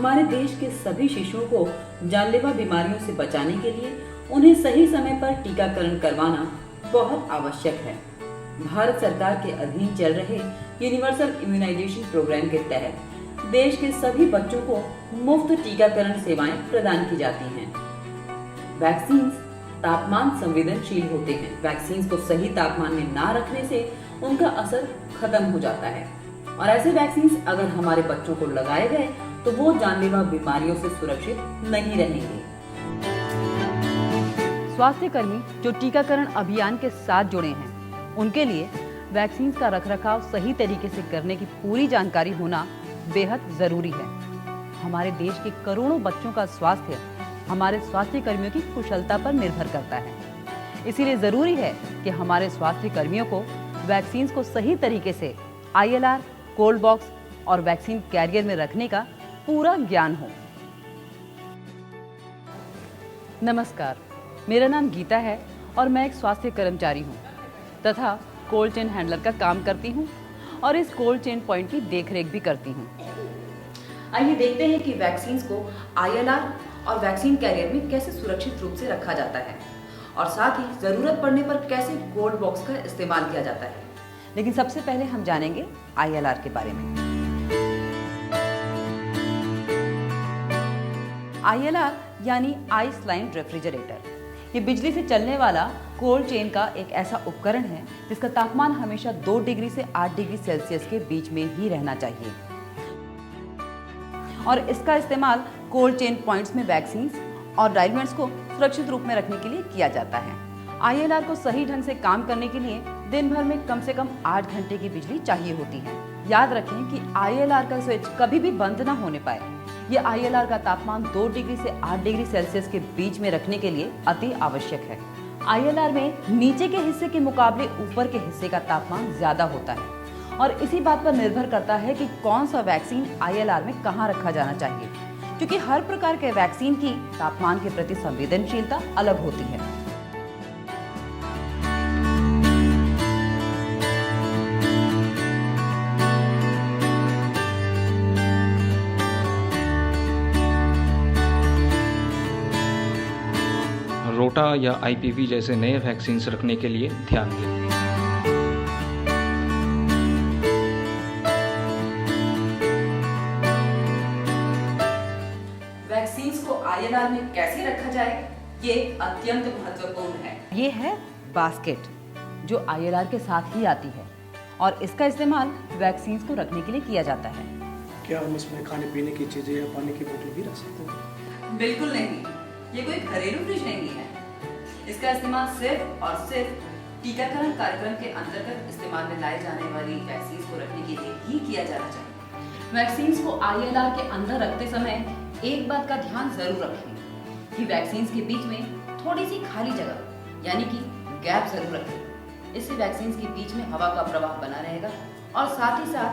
हमारे देश के सभी शिशुओं को जानलेवा बीमारियों से बचाने के लिए उन्हें सही समय पर टीकाकरण करवाना बहुत आवश्यक है। भारत सरकार के अधीन चल रहे यूनिवर्सल इम्यूनाइजेशन प्रोग्राम के तहत देश के सभी बच्चों को मुफ्त टीकाकरण सेवाएं प्रदान की जाती हैं। वैक्सीन तापमान संवेदनशील होते हैं। वैक्सीन को सही तापमान में ना रखने से उनका असर खत्म हो जाता है और ऐसे वैक्सीन अगर हमारे बच्चों को लगाए गए तो वो जानलेवा बीमारियों से सुरक्षित नहीं रहेंगे। स्वास्थ्य कर्मी जो टीकाकरण अभियान के साथ जुड़े हैं, उनके लिए वैक्सीन का रखरखाव सही तरीके से करने की पूरी जानकारी होना बेहद जरूरी है। हमारे देश के करोड़ों बच्चों का स्वास्थ्य हमारे स्वास्थ्य कर्मियों की कुशलता पर निर्भर करता है। इसीलिए जरूरी है कि हमारे स्वास्थ्य कर्मियों को वैक्सीन को सही तरीके से ILR, कोल्ड बॉक्स और वैक्सीन कैरियर में रखने का पूरा ज्ञान हो। नमस्कार, मेरा नाम गीता है और मैं एक स्वास्थ्य कर्मचारी हूँ तथा कोल्ड चेन हैंडलर का काम करती हूँ और इस कोल्ड चेन पॉइंट की देखरेख भी करती हूँ। आइए देखते हैं कि वैक्सीन को ILR और वैक्सीन कैरियर में कैसे सुरक्षित रूप से रखा जाता है और साथ ही जरूरत पड़ने पर कैसे कोल्ड बॉक्स का इस्तेमाल किया जाता है। लेकिन सबसे पहले हम जानेंगे ILR के बारे में। ILR यानी आइस लाइन रेफ्रिजरेटर, ये बिजली से चलने वाला कोल्ड चेन का एक ऐसा उपकरण है जिसका तापमान हमेशा 2 डिग्री से 8 डिग्री सेल्सियस के बीच में ही रहना चाहिए और इसका इस्तेमाल कोल्ड चेन पॉइंट्स में वैक्सीन और डाइल्यूएंट्स को सुरक्षित रूप में रखने के लिए किया जाता है। ILR को सही ढंग से काम करने के लिए दिन भर में कम से कम 8 घंटे की बिजली चाहिए होती है। याद रखें कि ILR का स्विच कभी भी बंद ना होने पाए। ये ILR का तापमान 2 डिग्री से 8 डिग्री सेल्सियस के बीच में रखने के लिए अति आवश्यक है। ILR में नीचे के हिस्से के मुकाबले ऊपर के हिस्से का तापमान ज्यादा होता है और इसी बात पर निर्भर करता है कि कौन सा वैक्सीन ILR में कहाँ रखा जाना चाहिए, क्योंकि हर प्रकार के वैक्सीन की तापमान के प्रति संवेदनशीलता अलग होती है। रोटा या IPV जैसे नए वैक्सीन रखने के लिए ध्यान दें। वैक्सीन को ILR में कैसे रखा जाए, ये अत्यंत महत्वपूर्ण है। ये है बास्केट जो ILR के साथ ही आती है और इसका इस्तेमाल वैक्सीन को रखने के लिए किया जाता है। क्या हम इसमें खाने पीने की चीजें या पानी की बोतल भी रख सकते हैं? बिल्कुल नहीं, ये कोई घरेलू फ्रिज नहीं है। इसका इस्तेमाल सिर्फ और सिर्फ टीकाकरण कार्यक्रम के अंतर्गत इस्तेमाल में लाए जाने वाली वैक्सीन को रखने के लिए ही किया जाना चाहिए। वैक्सीन को ILR के अंदर रखते समय एक बात का ध्यान जरूर रखें कि वैक्सीन के बीच में थोड़ी सी खाली जगह यानी कि गैप जरूर रखें। इससे वैक्सीन के बीच में हवा का प्रवाह बना रहेगा और साथ ही साथ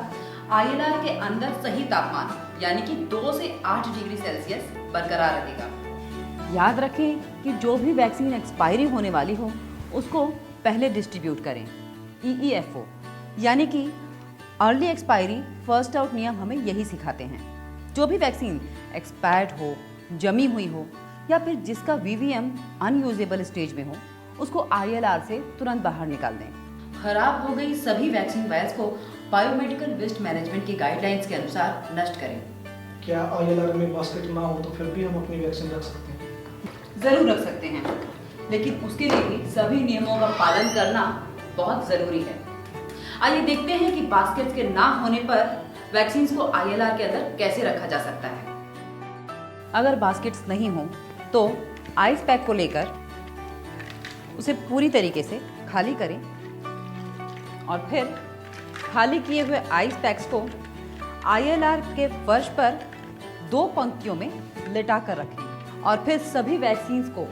ILR के अंदर सही तापमान यानी कि 2 से 8 डिग्री सेल्सियस बरकरार रहेगा। याद रखें कि जो भी वैक्सीन एक्सपायरी होने वाली हो उसको पहले डिस्ट्रीब्यूट करें। EEFO यानी कि अर्ली एक्सपायरी फर्स्ट आउट नियम हमें यही सिखाते हैं। जो भी वैक्सीन एक्सपायर्ड हो, जमी हुई हो या फिर जिसका VVM अनयूजेबल स्टेज में हो उसको ILR से तुरंत बाहर निकाल दें। खराब हो गई सभी वैक्सीन वायर्स को बायोमेडिकल वेस्ट मैनेजमेंट की गाइडलाइंस के अनुसार नष्ट करें। क्या ILR में बास्केट ना हो तो फिर भी हम अपनी वैक्सीन रख सकते हैं? जरूर रख सकते हैं, लेकिन उसके लिए भी सभी नियमों का पालन करना बहुत जरूरी है। आइए देखते हैं कि बास्केट्स के ना होने पर वैक्सीन को ILR के अंदर कैसे रखा जा सकता है। अगर बास्केट्स नहीं हो तो आइस पैक को लेकर उसे पूरी तरीके से खाली करें और फिर खाली किए हुए आइस पैक्स को ILR के फर्श पर 2 पंक्तियों में लिटा कर रखें और फिर सभी वैक्सीन को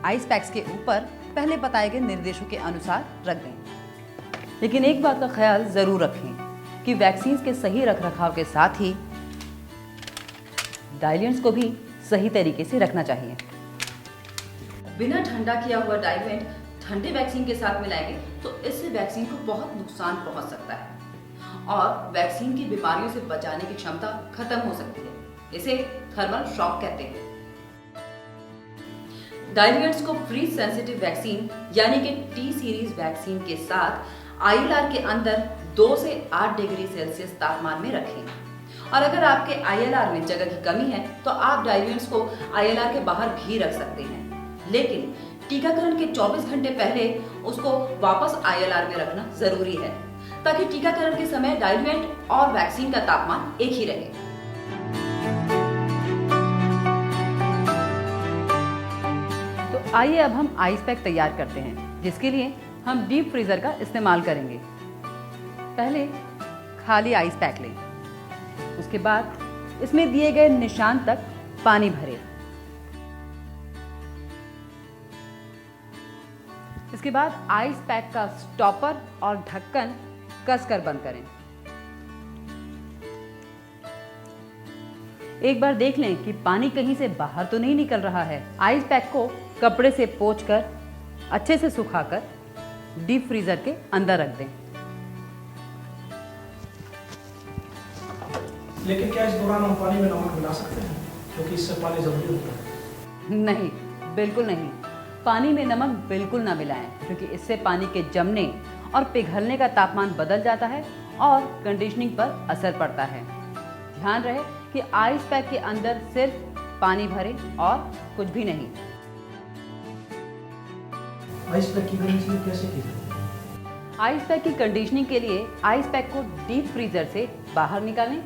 आइस पैक्स के ऊपर पहले बताए गए निर्देशों के अनुसार रख दें। लेकिन एक बात का ख्याल जरूर रखें कि वैक्सीन के सही रखरखाव के साथ ही डाइल्यूएंट्स को भी सही तरीके से रखना चाहिए। बिना ठंडा किया हुआ डाइल्यूएंट ठंडे वैक्सीन के साथ मिलाएंगे तो इससे वैक्सीन को बहुत नुकसान पहुंच सकता है और वैक्सीन की बीमारियों से बचाने की क्षमता खत्म हो सकती है। इसे थर्मल शॉक कहते हैं। डायल्यूएंट्स को फ्रीज सेंसिटिव वैक्सीन यानी कि टी सीरीज वैक्सीन के साथ आईएलआर के अंदर 2 से 8 डिग्री सेल्सियस तापमान में रखें। और अगर आपके आईएलआर में जगह की कमी है तो आप डायल्यूएंट्स को आईएलआर के बाहर भी रख सकते हैं, लेकिन टीकाकरण के 24 घंटे पहले उसको वापस आईएलआर में रखना जरूरी है ताकि टीकाकरण के समय डायल्यूएंट और वैक्सीन का तापमान एक ही रहे। तो आइए अब हम आइस पैक तैयार करते हैं, जिसके लिए हम डीप फ्रीजर का इस्तेमाल करेंगे। पहले खाली आइस पैक लें, उसके बाद इसमें दिए गए निशान तक पानी भरें। इसके बाद आइस पैक का स्टॉपर और ढक्कन कसकर बंद करें। एक बार देख लें कि पानी कहीं से बाहर तो नहीं निकल रहा है। आइस पैक को कपड़े से पोंछकर अच्छे से सुखाकर डीप फ्रीजर के अंदर रख दें। लेकिन क्या इस दौरान हम पानी में नमक मिला सकते हैं, क्योंकि इससे पानी जरूरी होता है? नहीं, बिल्कुल नहीं। पानी में नमक बिल्कुल ना मिलाएं, क्योंकि इससे पानी के जमने और पिघलने का तापमान बदल जाता है और कंडीशनिंग पर असर पड़ता है। ध्यान रहे कि आइस पैक के अंदर सिर्फ पानी भरें और कुछ भी नहीं। आइस पैक की कंडीशनिंग कैसे की जाती है? आइस पैक की कंडीशनिंग के लिए आइस पैक को डीप फ्रीजर से बाहर निकालें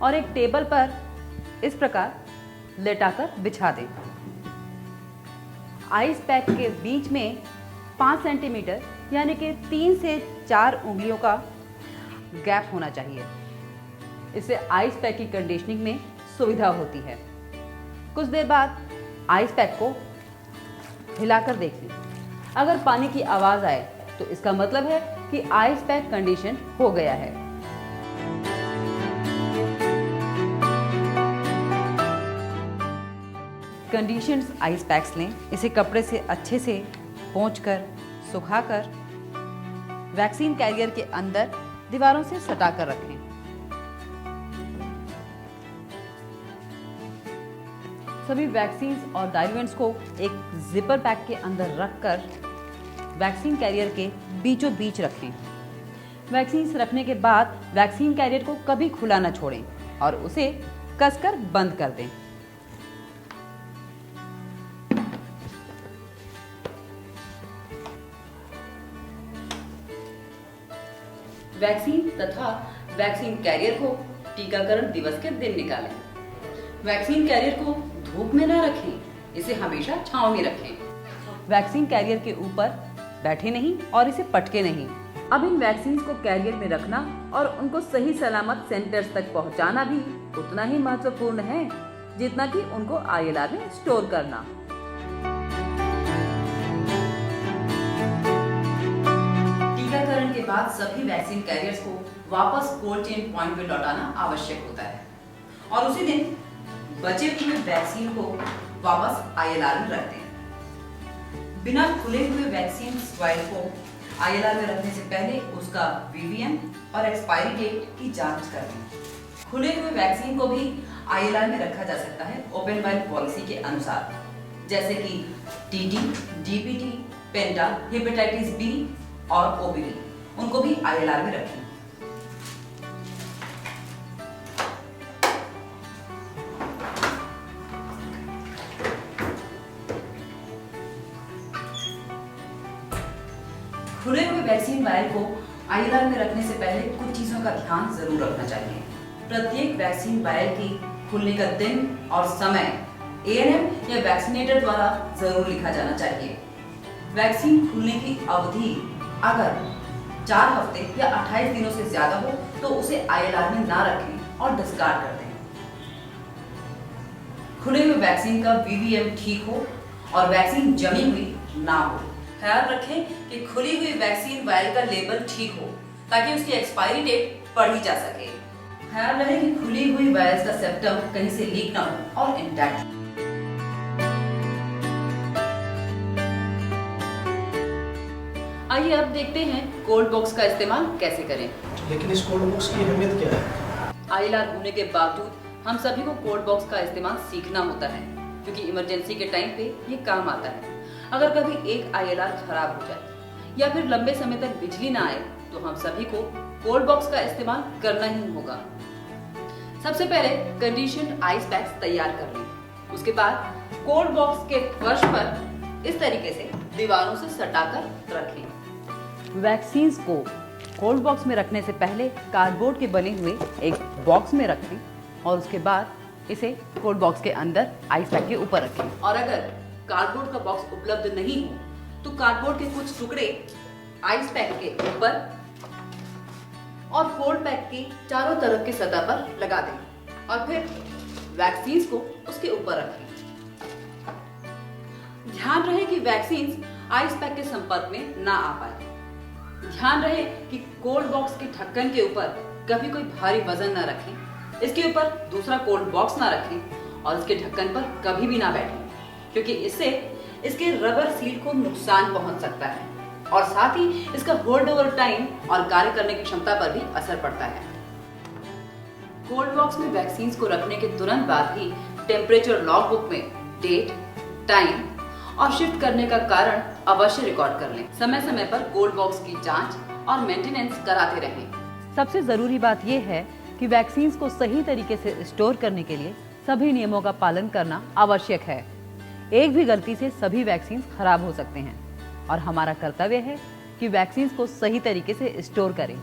और एक टेबल पर इस प्रकार लेटाकर बिछा दें। आइस पैक के बीच में 5 सेंटीमीटर यानी कि 3 से 4 उंगलियों का गैप होना चाहिए। इससे आइस पैक की कंडीशनिंग में सुविधा होती है। कुछ देर बाद आइस पैक को हिलाकर देख लें। अगर पानी की आवाज आए तो इसका मतलब है कि आइस पैक कंडीशन हो गया है। कंडीशन्ड आइस पैक्स लें, इसे कपड़े से अच्छे से पोंछकर सुखाकर वैक्सीन कैरियर के अंदर दीवारों से सटाकर रखें। सभी वैक्सीन्स और डायल्यूएंट्स को एक जिपर पैक के अंदर रखकर वैक्सीन कैरियर के बीचों बीच रखें। वैक्सीन्स रखने के बाद वैक्सीन कैरियर को कभी खुला न छोड़ें और उसे कसकर बंद कर दें। वैक्सीन तथा वैक्सीन कैरियर को टीकाकरण दिवस के दिन निकालें। वैक्सीन कैरियर को धूप में न रखें, इसे हमेशा छांव में रखें। वैक्सीन कैरियर के ऊपर बैठे नहीं और इसे पटके नहीं। अब इन वैक्सीन को कैरियर में रखना और उनको सही सलामत सेंटर्स तक पहुंचाना भी उतना ही महत्वपूर्ण है जितना कि उनको आईएलआर में स्टोर करना। टीकाकरण के बाद सभी वैक्सीन कैरियर्स को वापस कोल्ड चेन पॉइंट में लौटाना आवश्यक होता है और उसी दिन बचे हुए वैक्सीन को वापस आईएलआर में रख दें। बिना खुले हुए वैक्सीन वायल को आईएलआर में रखने से पहले उसका वीवीएम और एक्सपायरी डेट की जांच कर लें। खुले हुए वैक्सीन को भी आईएलआर में रखा जा सकता है ओपन वायल पॉलिसी के अनुसार, जैसे कि टीटी, डीपीटी, पेंटा, हेपेटाइटिस बी और ओबीवी, उनको भी आईएलआर में रखें। खुले हुए वैक्सीन वायल को आईएलआर में रखने से पहले कुछ चीजों का ध्यान जरूर रखना चाहिए। प्रत्येक वैक्सीन वायल की खुलने का दिन और समय एएनएम या वैक्सीनेटर द्वारा जरूर लिखा जाना चाहिए। वैक्सीन खुलने की अवधि अगर 4 हफ्ते या 28 दिनों से ज्यादा हो तो उसे आईएलआर में ना रखें और डिस्कार्ड कर दें। खुले हुए वैक्सीन का वीवीएम ठीक हो और वैक्सीन जमी हुई ना हो। ख्याल रखें कि खुली हुई वैक्सीन वायल का लेबल ठीक हो ताकि उसकी एक्सपायरी डेट पढ़ी जा सके। ख्याल रहे कि खुली हुई वायल्स का सेप्टम कहीं से लीक ना हो और इंटैक्ट। आइए अब देखते हैं कोल्ड बॉक्स का इस्तेमाल कैसे करें। लेकिन इस कोल्ड बॉक्स की अहमियत क्या है? ILR होने के बावजूद हम सभी को कोल्ड बॉक्स का इस्तेमाल सीखना होता है, क्योंकि इमरजेंसी के टाइम पे ये काम आता है। अगर कभी एक ILR खराब हो जाए या फिर लंबे समय तक बिजली ना आए तो हम सभी को कोल्ड बॉक्स का इस्तेमाल करना ही होगा। सबसे पहले कंडीशन्ड आइस पैक्स तैयार कर लें। उसके बाद कोल्ड बॉक्स के फर्श पर इस तरीके से दीवारों से सटाकर रखें। वैक्सीन्स को कोल्ड बॉक्स में रखने से पहले कार्डबोर्ड के बने हुए एक बॉक्स में रखें और उसके बाद इसे कोल्ड बॉक्स के अंदर आइस पैक के ऊपर रखें। और अगर कार्डबोर्ड का बॉक्स उपलब्ध नहीं हो तो कार्डबोर्ड के कुछ टुकड़े आइस पैक के ऊपर और कोल्ड पैक के चारों तरफ की सतह पर लगा दें और फिर वैक्सीन्स को उसके ऊपर रखें। ध्यान रहे कि वैक्सीन्स आइस पैक के संपर्क में ना आ पाए। ध्यान रहे कि कोल्ड बॉक्स के ढक्कन के ऊपर कभी कोई भारी वजन ना रखें, इसके ऊपर दूसरा कोल्ड बॉक्स ना रखें और इसके ढक्कन पर कभी भी ना बैठें, क्योंकि इससे इसके रबर सील को नुकसान पहुंच सकता है और साथ ही इसका होल्ड ओवर टाइम और कार्य करने की क्षमता पर भी असर पड़ता है। कोल्ड बॉक्स में वैक्सीन्स को रखने के तुरंत बाद ही टेम्परेचर लॉग बुक में डेट, टाइम और शिफ्ट करने का कारण अवश्य रिकॉर्ड कर लें। समय समय पर कोल्ड बॉक्स की जांच और मेंटेनेंस कराते रहें। सबसे ज़रूरी बात यह है कि वैक्सीन्स को सही तरीके से स्टोर करने के लिए सभी नियमों का पालन करना आवश्यक है। एक भी गलती से सभी वैक्सीन्स खराब हो सकते हैं और हमारा कर्तव्य है कि वैक्सीन्स को सही तरीके से स्टोर करें।